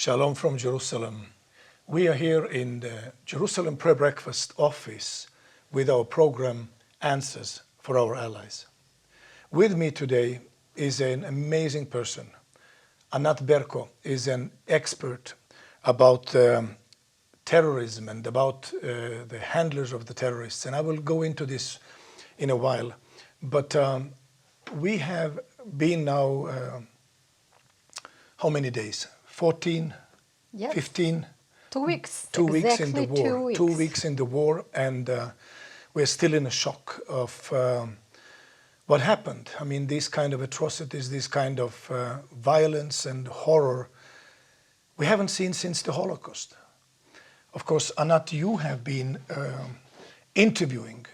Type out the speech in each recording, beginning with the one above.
Shalom from Jerusalem. We are here in the Jerusalem Pre-Breakfast office with our program Answers for Our Allies. With me today is an amazing person. Anat Berko is an expert about terrorism and about the handlers of the terrorists. And I will go into this in a while. But we have been now, how many days? 14, yes. 15? 2 weeks. 2 weeks in the Exactly war. 2 weeks. 2 weeks in the war, and we're still in a shock of what happened. I mean, these kind of atrocities, this kind of violence and horror, we haven't seen since the Holocaust. Of course, Anat, you have been interviewing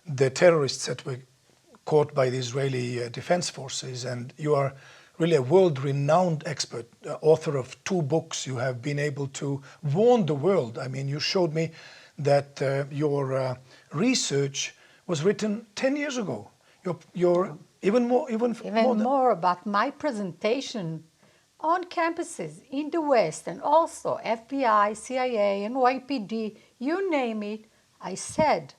the terrorists that were caught by the Israeli Defense Forces, and you are really a world-renowned expert, author of 2 books. You have been able to warn the world. I mean, you showed me that your research was written 10 years ago. Your even more. About my presentation on campuses in the West, and also FBI, CIA, NYPD, you name it. I said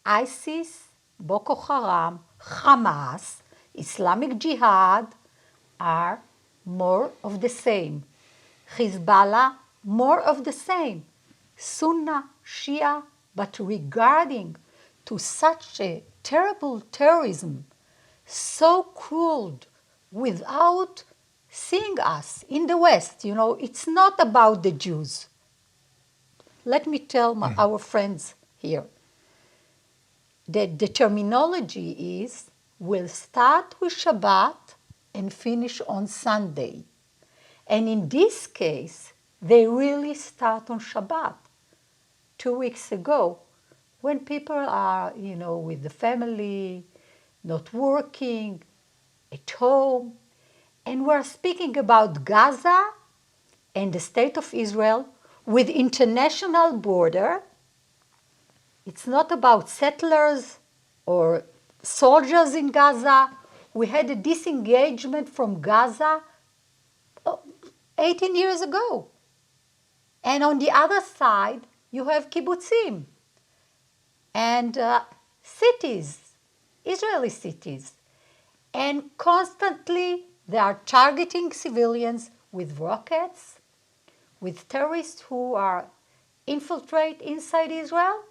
ISIS, Boko Haram, Hamas, Islamic Jihad are more of the same. Hezbollah, more of the same. Sunni, Shia, but regarding to such a terrible terrorism, so cruel, without seeing us in the West, it's not about the Jews. Let me tell our friends here that the terminology is, we'll start with Shabbat and finish on Sunday. And in this case, they really start on Shabbat. 2 weeks ago, when people are, with the family, not working, at home, and we're speaking about Gaza and the state of Israel with international border. It's not about settlers or soldiers in Gaza. We had a disengagement from Gaza 18 years ago. And on the other side, you have kibbutzim and cities, Israeli cities. And constantly they are targeting civilians with rockets, with terrorists who are infiltrate inside Israel.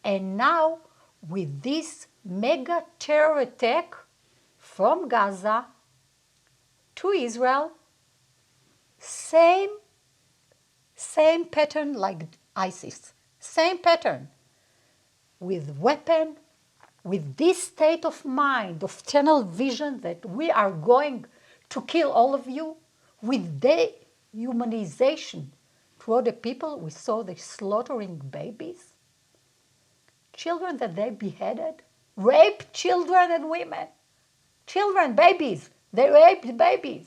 And now with this mega terror attack from Gaza to Israel, same pattern like ISIS, same pattern, with weapon, with this state of mind, of tunnel vision that we are going to kill all of you, with dehumanization toward the people. We saw they slaughtering babies, children that they beheaded, raped children and women. Children, babies, they raped babies.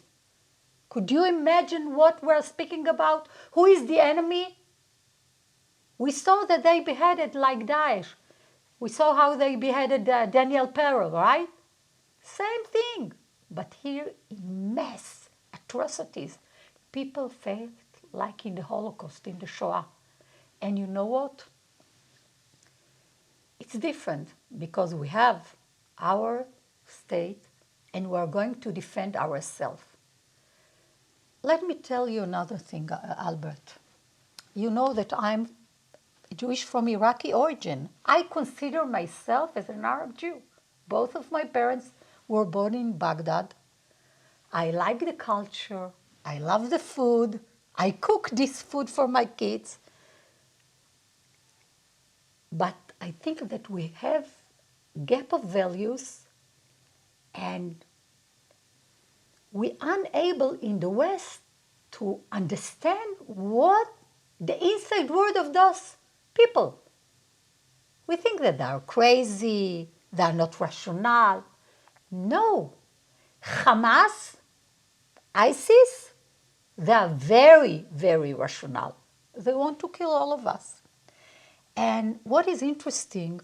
Could you imagine what we're speaking about? Who is the enemy? We saw that they beheaded like Daesh. We saw how they beheaded Daniel Pearl, right? Same thing. But here, in mass atrocities, people felt like in the Holocaust, in the Shoah. And you know what? It's different because we have our state and we're going to defend ourselves. Let me tell you another thing, Albert. You know that I'm Jewish from Iraqi origin. I consider myself as an Arab Jew. Both of my parents were born in Baghdad. I like the culture. I love the food. I cook this food for my kids. But I think that we have gap of values, and we're unable in the West to understand what the inside world of those people. We think that they are crazy, they are not rational. No. Hamas, ISIS, they are very, very rational. They want to kill all of us. And what is interesting,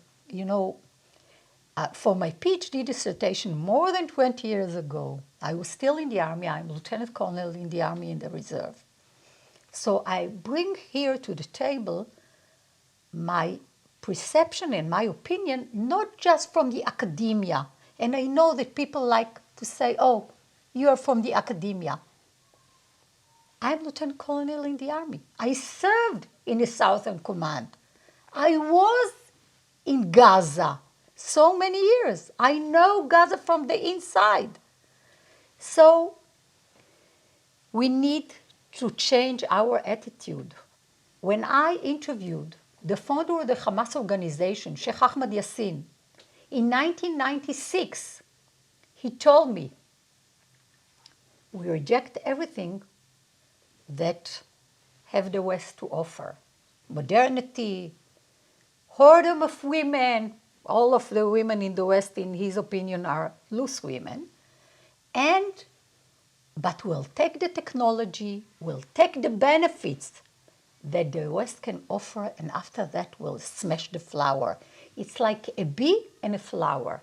for my PhD dissertation more than 20 years ago, I was still in the Army. I'm Lieutenant Colonel in the Army in the Reserve. So I bring here to the table my perception and my opinion, not just from the academia. And I know that people like to say, oh, you are from the academia. I'm Lieutenant Colonel in the Army. I served in the Southern Command. I was in Gaza so many years. I know Gaza from the inside. So we need to change our attitude. When I interviewed the founder of the Hamas organization, Sheikh Ahmad Yassin, in 1996, he told me, we reject everything that have the West to offer. Modernity, whoredom of women, all of the women in the West, in his opinion, are loose women. But we'll take the technology, we'll take the benefits that the West can offer, and after that we'll smash the flower. It's like a bee and a flower.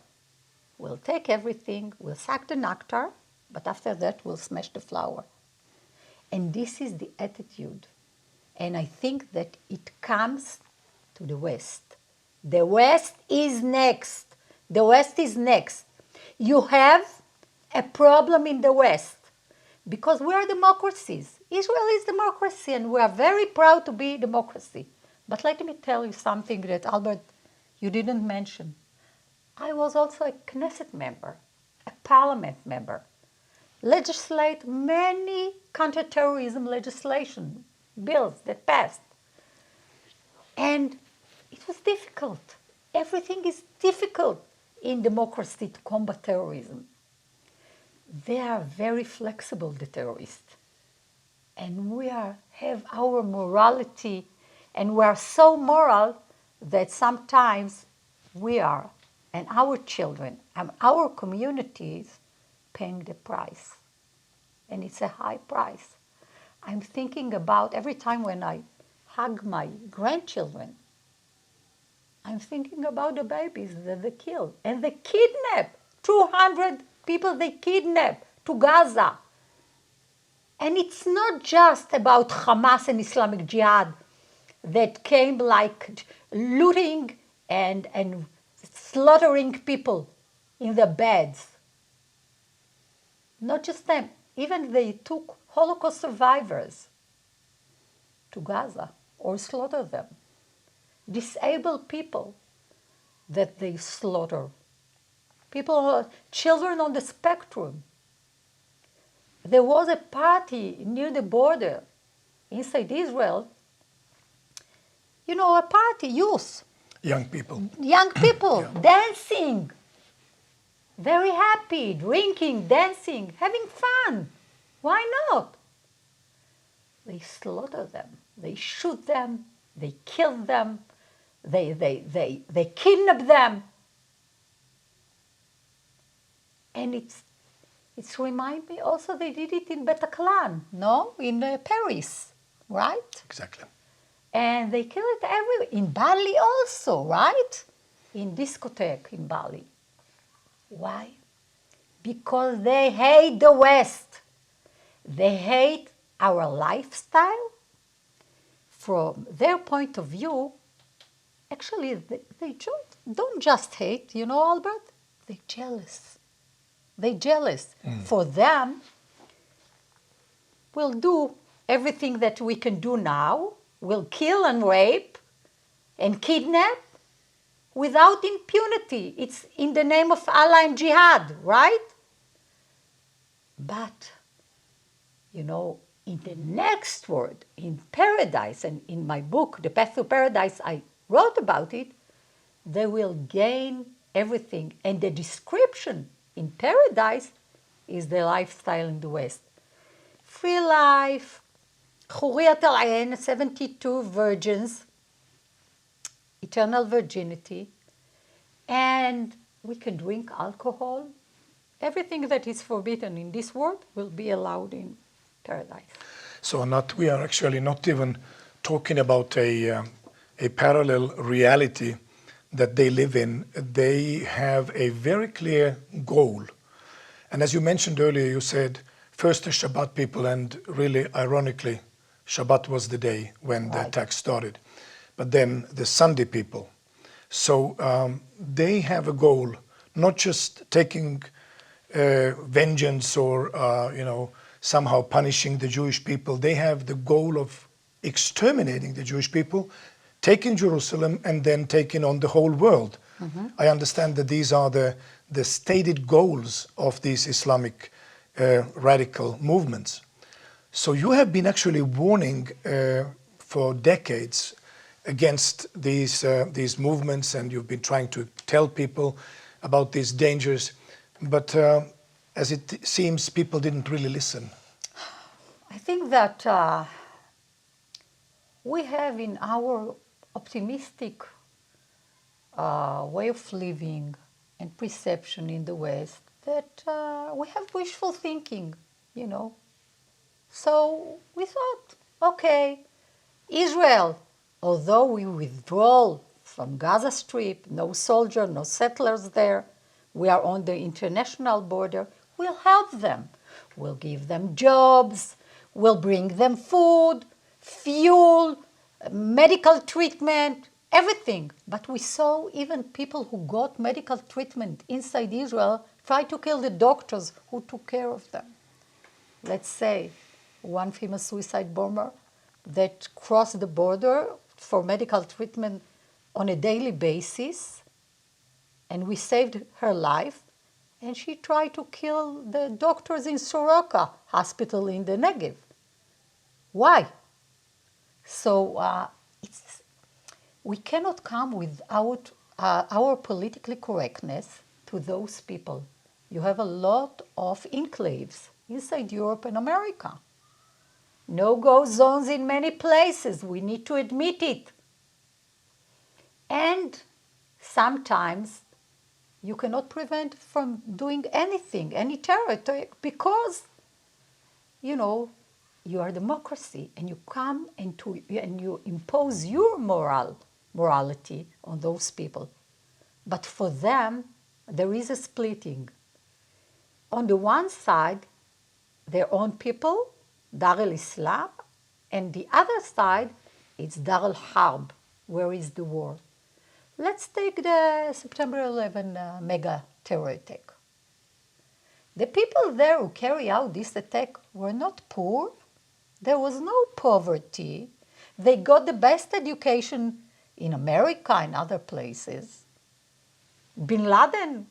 We'll take everything, we'll suck the nectar, but after that we'll smash the flower. And this is the attitude. And I think that it comes to the West. The West is next. The West is next. You have a problem in the West because we are democracies. Israel is democracy and we are very proud to be a democracy. But let me tell you something that, Albert, you didn't mention. I was also a Knesset member, a parliament member, legislate many counterterrorism legislation bills that passed. And it was difficult. Everything is difficult in democracy to combat terrorism. They are very flexible, the terrorists. And we have our morality, and we are so moral that sometimes we are, and our children, and our communities, paying the price. And it's a high price. I'm thinking about every time when I hug my grandchildren, I'm thinking about the babies that they kill. And they kidnap 200 people they kidnap to Gaza. And it's not just about Hamas and Islamic Jihad that came like looting and slaughtering people in their beds. Not just them. Even they took Holocaust survivors to Gaza or slaughtered them. Disabled people that they slaughter. People, children on the spectrum. There was a party near the border inside Israel. You know, a party, youth. Young people. Young people Yeah. dancing. Very happy, drinking, dancing, having fun. Why not? They slaughter them. They shoot them. They kill them. They kidnap them. And it's remind me also they did it in Bataclan, no? In Paris, right? Exactly. And they kill it everywhere. In Bali also, right? In discotheque in Bali. Why? Because they hate the West. They hate our lifestyle. From their point of view, actually, they don't just hate, you know, Albert? They're jealous. They're jealous. For them, we'll do everything that we can do now. We'll kill and rape and kidnap without impunity. It's in the name of Allah and jihad, right? But, you know, in the next world, in paradise, and in my book, The Path to Paradise, I wrote about it, they will gain everything. And the description in paradise is the lifestyle in the West. Free life, Khuriyat al-Ain, 72 virgins, eternal virginity, and we can drink alcohol. Everything that is forbidden in this world will be allowed in paradise. So Anat, we are actually not even talking about a parallel reality that they live in. They have a very clear goal. And as you mentioned earlier, you said first the Shabbat people, and really ironically, Shabbat was the day when the Right. attack started. But then the Sunday people. So they have a goal, not just taking vengeance or, somehow punishing the Jewish people. They have the goal of exterminating the Jewish people, taking Jerusalem, and then taking on the whole world. I understand that these are the stated goals of these Islamic radical movements. So you have been actually warning for decades against these movements, and you've been trying to tell people about these dangers. But as it seems, people didn't really listen. I think that we have in our optimistic way of living and perception in the West that we have wishful thinking, you know. So we thought, okay, Israel, although we withdraw from Gaza Strip, no soldier, no settlers there, we are on the international border, we'll help them. We'll give them jobs, we'll bring them food, fuel, medical treatment, everything. But we saw even people who got medical treatment inside Israel try to kill the doctors who took care of them. Let's say one famous suicide bomber that crossed the border for medical treatment on a daily basis, and we saved her life, and she tried to kill the doctors in Soroka hospital in the Negev. Why? So we cannot come without our politically correctness to those people. You have a lot of enclaves inside Europe and America. No-go zones in many places, we need to admit it. And sometimes you cannot prevent from doing anything, any territory, because, you are a democracy and you come and you impose your morality on those people. But for them, there is a splitting. On the one side, their own people, Dar el-Islam, and the other side, it's Dar el-Harb, where is the war. Let's take the September 11 mega terror attack. The people there who carry out this attack were not poor. There was no poverty. They got the best education in America and other places. Bin Laden,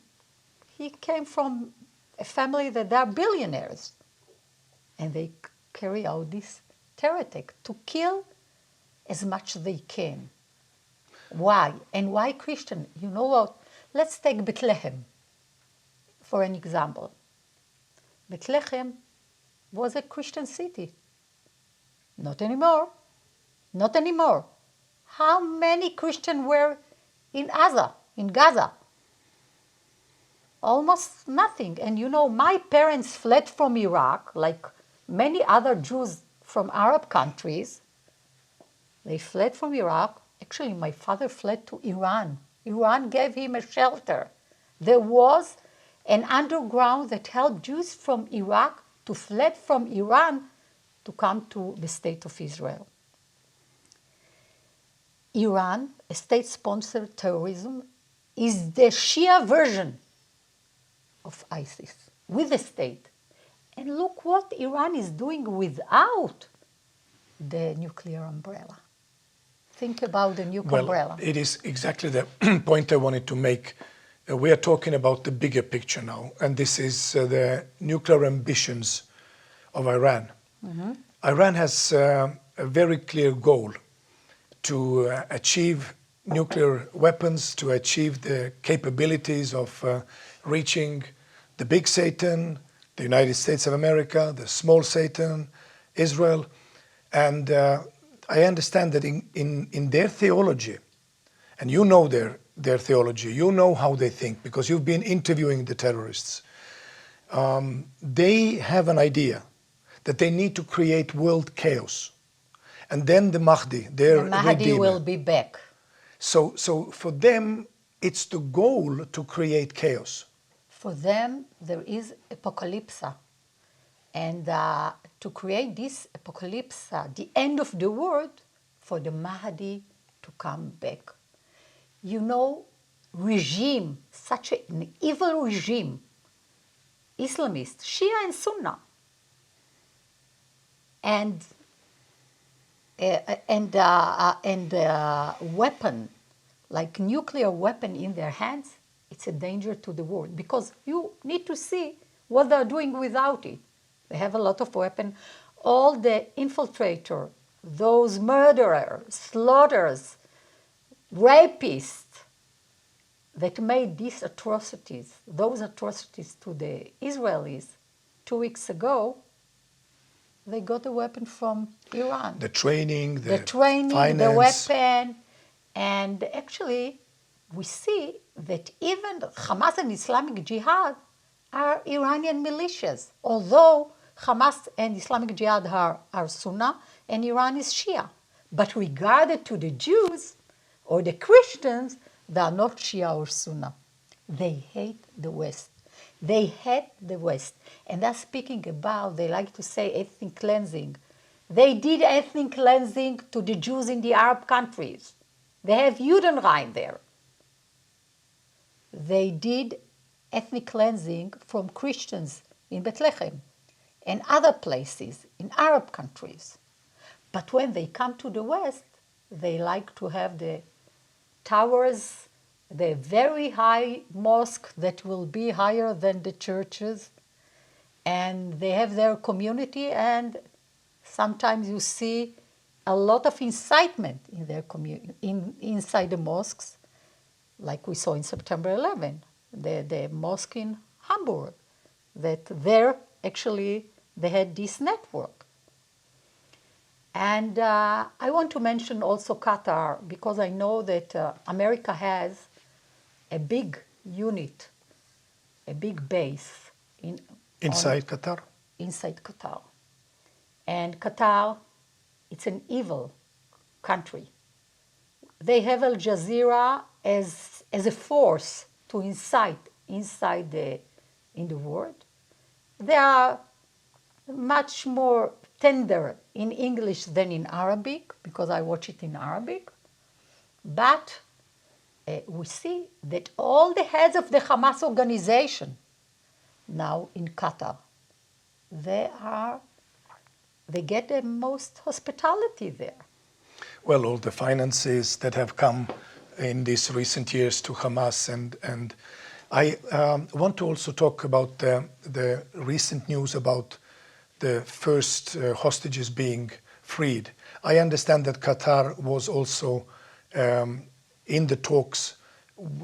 he came from a family that are billionaires. And they carry out this terror attack to kill as much as they can. Why? And why Christian? You know what? Let's take Bethlehem for an example. Bethlehem was a Christian city. Not anymore. Not anymore. How many Christians were in Gaza? Almost nothing. And my parents fled from Iraq, like many other Jews from Arab countries. They fled from Iraq. Actually, my father fled to Iran. Iran gave him a shelter. There was an underground that helped Jews from Iraq to fled from Iran to come to the state of Israel. Iran, a state-sponsored terrorism, is the Shia version of ISIS with the state. And look what Iran is doing without the nuclear umbrella. Think about the nuclear umbrella. It is exactly the point I wanted to make. We are talking about the bigger picture now, and this is the nuclear ambitions of Iran. Mm-hmm. Iran has a very clear goal to achieve nuclear weapons, to achieve the capabilities of reaching the big Satan, the United States of America, the small Satan, Israel. And I understand that in their theology, and you know their theology, you know how they think because you've been interviewing the terrorists. They have an idea that they need to create world chaos. And then the Mahdi, their the Mahdi redeemer, will be back. So for them, it's the goal to create chaos. For them, there is apocalypse. and to create this apocalypse, the end of the world, for the Mahdi to come back. You know, regime, such an evil regime, Islamist, Shia and Sunnah, and weapon, like nuclear weapon in their hands, it's a danger to the world, because you need to see what they're doing without it. They have a lot of weapon. All the infiltrator, those murderers, slaughters, rapists that made these atrocities, those atrocities to the Israelis 2 weeks ago, they got a weapon from Iran. The training, the training, the finance. weapon. And actually, we see that even Hamas and Islamic Jihad are Iranian militias, although Hamas and Islamic Jihad are Sunnah and Iran is Shia. But regarded to the Jews or the Christians, they are not Shia or Sunnah. They hate the West. They hate the West. And that's speaking about, they like to say, ethnic cleansing. They did ethnic cleansing to the Jews in the Arab countries. They have Judenrein there. They did ethnic cleansing from Christians in Bethlehem and other places in Arab countries. But when they come to the West, they like to have the towers, the very high mosque that will be higher than the churches, and they have their community, and sometimes you see a lot of incitement in their inside the mosques, like we saw in September 11, the mosque in Hamburg, that there actually they had this network. And I want to mention also Qatar, because I know that America has a big unit, a big base Inside Qatar? Inside Qatar. And Qatar, it's an evil country. They have Al Jazeera as a force to incite inside in the world. They are much more tender in English than in Arabic, because I watch it in Arabic. But we see that all the heads of the Hamas organization now in Qatar, they get the most hospitality there. Well, all the finances that have come in these recent years to Hamas, and I want to also talk about the recent news about the first hostages being freed. I understand that Qatar was also in the talks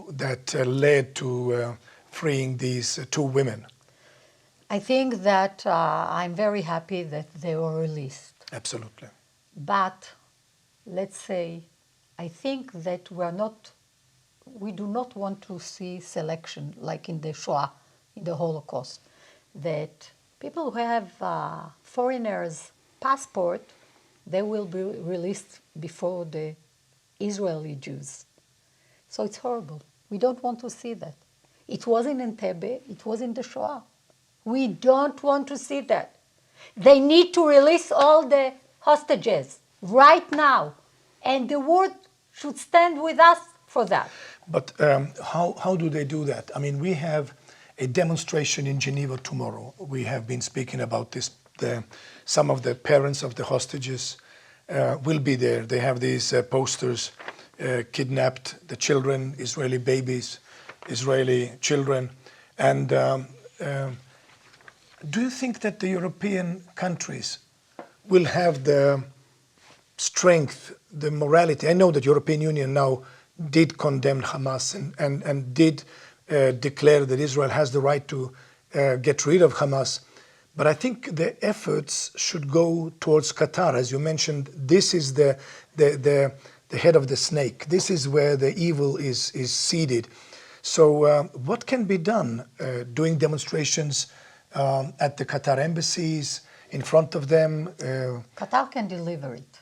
that led to freeing these two women. I think that I'm very happy that they were released. Absolutely. But let's say, I think that we do not want to see selection like in the Shoah, in the Holocaust, that people who have foreigners' passport, they will be released before the Israeli Jews. So it's horrible. We don't want to see that. It was in Entebbe, it was in the Shoah. We don't want to see that. They need to release all the hostages right now, and the world should stand with us for that. But how do they do that? I mean, we have a demonstration in Geneva tomorrow. We have been speaking about this. Some of the parents of the hostages will be there. They have these posters, kidnapped the children, Israeli babies, Israeli children. And do you think that the European countries will have the strength, the morality? I know that European Union now did condemn Hamas and did declare that Israel has the right to get rid of Hamas. But I think the efforts should go towards Qatar. As you mentioned, this is the head of the snake. This is where the evil is seated. So what can be done? Doing demonstrations at the Qatar embassies, in front of them? Qatar can deliver it.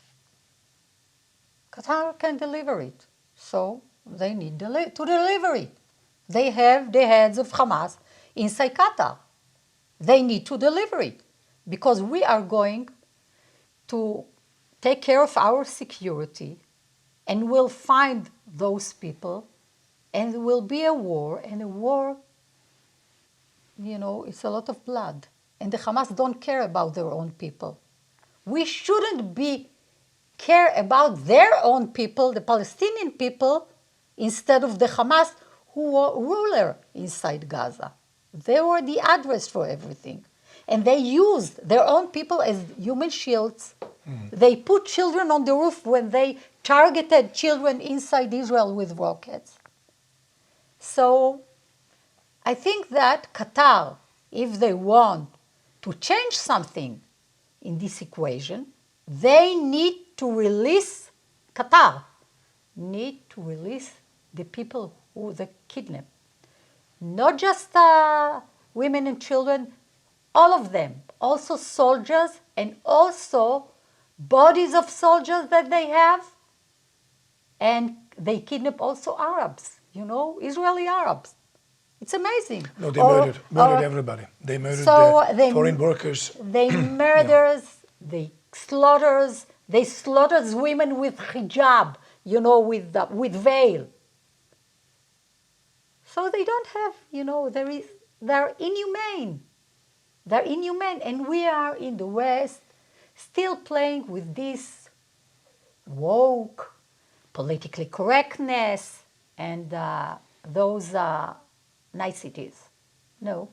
Qatar can deliver it. So they need to deliver it. They have the heads of Hamas inside Qatar. They need to deliver it. because we are going to take care of our security, and we'll find those people, and there will be a war, and a war, it's a lot of blood. And the Hamas don't care about their own people. We shouldn't care about their own people, the Palestinian people, instead of the Hamas, who were ruler inside Gaza. They were the address for everything. And they used their own people as human shields. They put children on the roof when they targeted children inside Israel with rockets. So I think that Qatar, if they want to change something in this equation, they need to release, Qatar need to release the people who they kidnap. Not just women and children, all of them, also soldiers and also bodies of soldiers that they have. And they kidnap also Arabs, Israeli Arabs. It's amazing. No, they murdered everybody. They murdered the foreign workers. They murders, they slaughters women with hijab, with veil. So they don't have, they're inhumane. They're inhumane. And we are in the West still playing with this woke, politically correctness, and those niceties. No,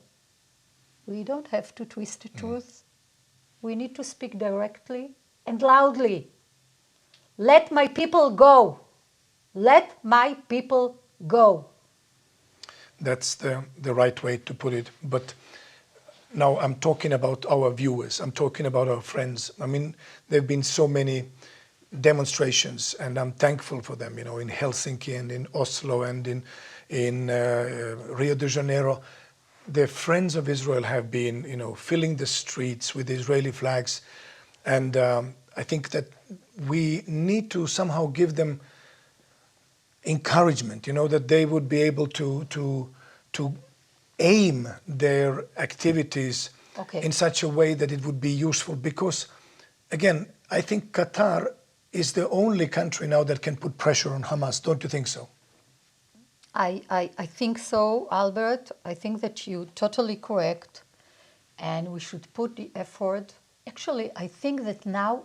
we don't have to twist the truth. We need to speak directly and loudly. Let my people go. Let my people go. That's the right way to put it. But now I'm talking about our viewers. I'm talking about our friends. I mean, there have been so many demonstrations, and I'm thankful for them, in Helsinki and in Oslo and in Rio de Janeiro. The friends of Israel have been, filling the streets with Israeli flags. And I think that we need to somehow give them encouragement, that they would be able to aim their activities in such a way that it would be useful. Because, again, I think Qatar is the only country now that can put pressure on Hamas. Don't you think so? I think so, Albert. I think that you're totally correct. And we should put the effort. Actually, I think that now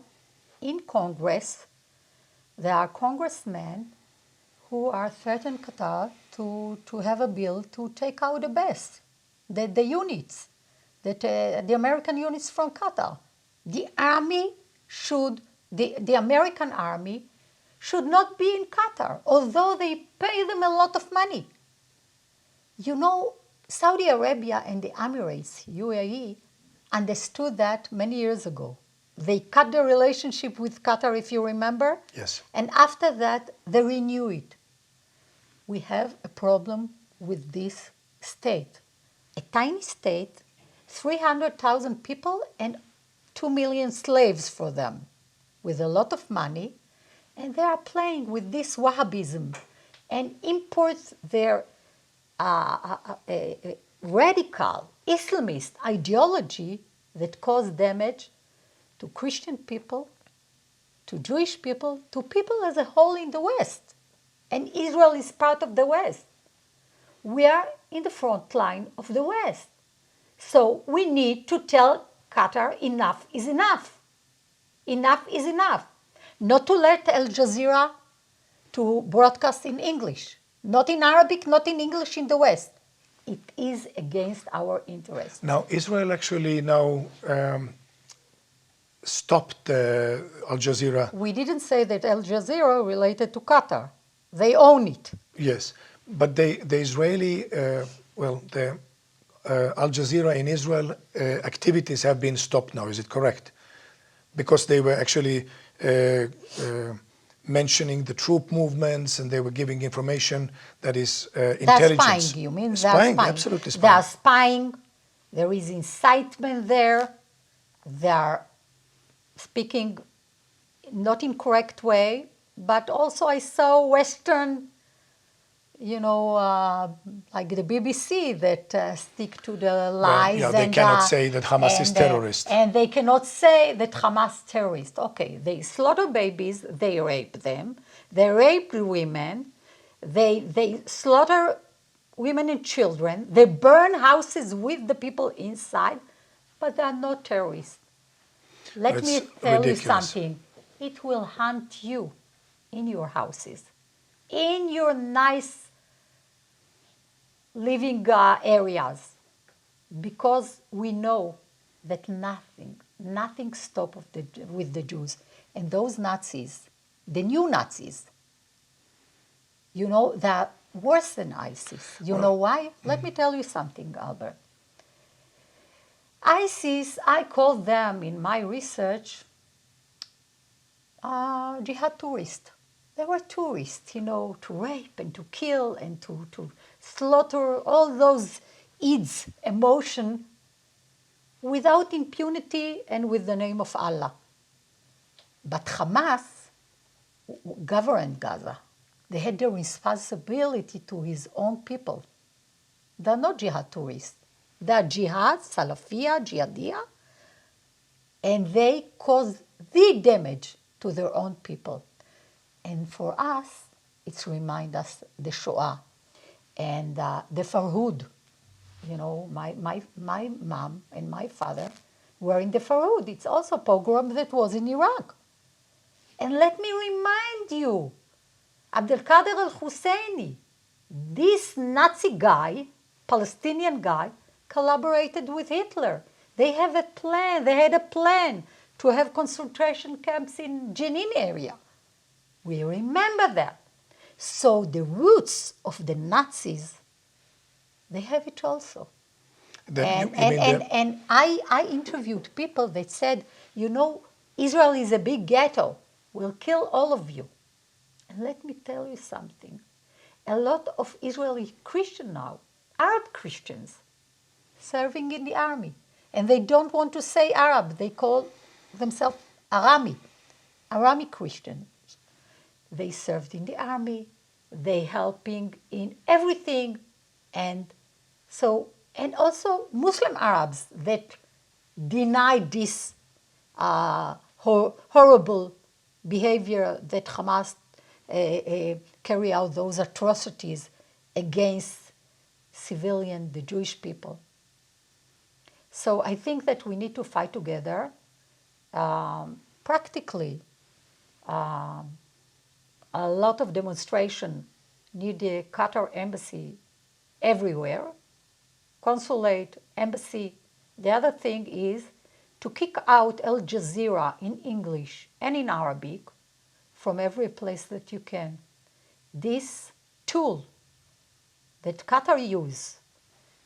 in Congress, there are congressmen who are threatening Qatar to have a bill to take out the best, the units, the American units from Qatar. The army the American army should not be in Qatar, although they pay them a lot of money. Saudi Arabia and the Emirates, UAE, understood that many years ago. They cut the relationship with Qatar, if you remember. Yes. And after that, they renew it. We have a problem with this state. A tiny state, 300,000 people and 2 million slaves for them, with a lot of money, and they are playing with this Wahhabism and import their radical Islamist ideology that cause damage to Christian people, to Jewish people, to people as a whole in the West. And Israel is part of the West. We are in the front line of the West. So we need to tell Qatar enough is enough. Enough is enough. Not to let Al Jazeera to broadcast in English. Not in Arabic, not in English in the West. It is against our interests. Now, Israel actually now stopped Al Jazeera. We didn't say that Al Jazeera related to Qatar. They own it. Yes, but the Israeli, Al Jazeera in Israel activities have been stopped now, is it correct? Because they were actually mentioning the troop movements, and they were giving information that is intelligence. They're spying, you mean? Spying, absolutely spying. They are spying. There is incitement there. They are speaking not in correct way, but also I saw Western like the BBC that stick to the lies. Yeah, they cannot say that Hamas is terrorist. And they cannot say that Hamas terrorist. Okay, they slaughter babies, they rape them, they rape women, they slaughter women and children, they burn houses with the people inside, but they are not terrorists. Let me tell you something. It will hunt you in your houses, in your nice living areas, because we know that nothing stops with the Jews. And those Nazis, the new Nazis, they're worse than ISIS. You know why? Let me tell you something, Albert. ISIS, I call them in my research jihad tourists. They were tourists, to rape and to kill and to slaughter all those Eids, emotion, without impunity and with the name of Allah. But Hamas governed Gaza. They had the responsibility to his own people. They're not jihad tourists. They're jihad, Salafiyah, Jihadiyah, and they caused the damage to their own people. And for us, it's remind us the Shoah and the Farhud. My mom and my father were in the Farhud. It's also a pogrom that was in Iraq. And let me remind you, Abdelkader al-Husseini, this Nazi guy, Palestinian guy, collaborated with Hitler. They had a plan to have concentration camps in Jenin area. We remember that. So the roots of the Nazis, they have it also. And I interviewed people that said, Israel is a big ghetto. We'll kill all of you. And let me tell you something. A lot of Israeli Christians now, Arab Christians, serving in the army. And they don't want to say Arab. They call themselves Arami Christian. They served in the army. They helping in everything. And also Muslim Arabs that deny this horrible behavior that Hamas carry out those atrocities against the Jewish people. So I think that we need to fight together. Practically, a lot of demonstration near the Qatar embassy everywhere, consulate, embassy. The other thing is to kick out Al Jazeera in English and in Arabic from every place that you can. This tool that Qatar use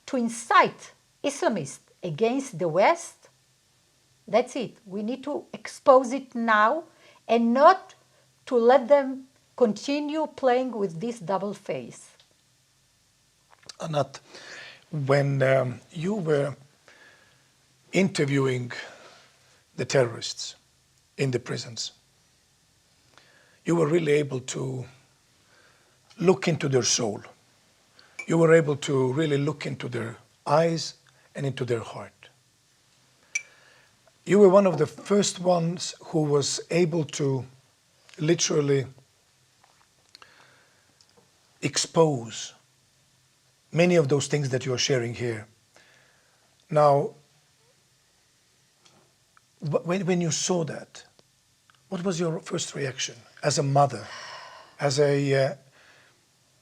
to incite Islamists against the West, that's it. We need to expose it now and not to let them continue playing with this double face. Anat, when you were interviewing the terrorists in the prisons, you were really able to look into their soul. You were able to really look into their eyes and into their heart. You were one of the first ones who was able to literally expose many of those things that you're sharing here. Now, when you saw that, what was your first reaction as a mother? As a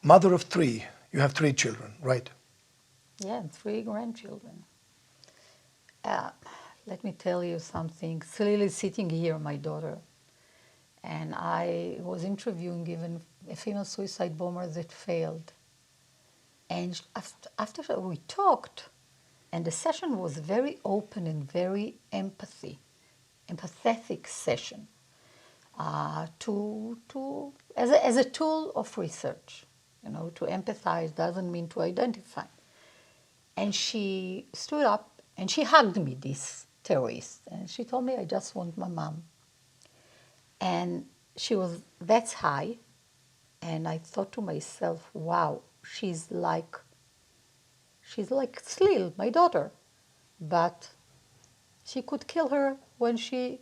mother of three, you have 3 children, right? Yeah, 3 grandchildren. Let me tell you something. Lily is sitting here, my daughter, and I was interviewing even a female suicide bomber that failed. And after we talked, and the session was very open and very empathetic session, as a tool of research. To empathize doesn't mean to identify. And she stood up and she hugged me, this terrorist, and she told me, I just want my mom. And she was that high, And I thought to myself, wow, she's like Slil, my daughter. But she could kill her when she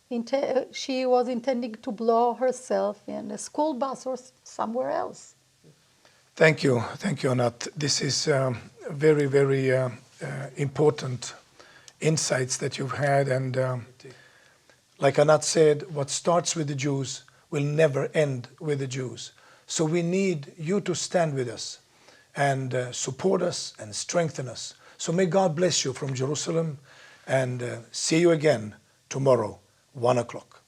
was intending to blow herself in a school bus or somewhere else. Thank you, Anat. This is very, very important insights that you've had, and like Anat said, what starts with the Jews will never end with the Jews. So we need you to stand with us and support us and strengthen us. So may God bless you from Jerusalem, and see you again tomorrow, 1 o'clock.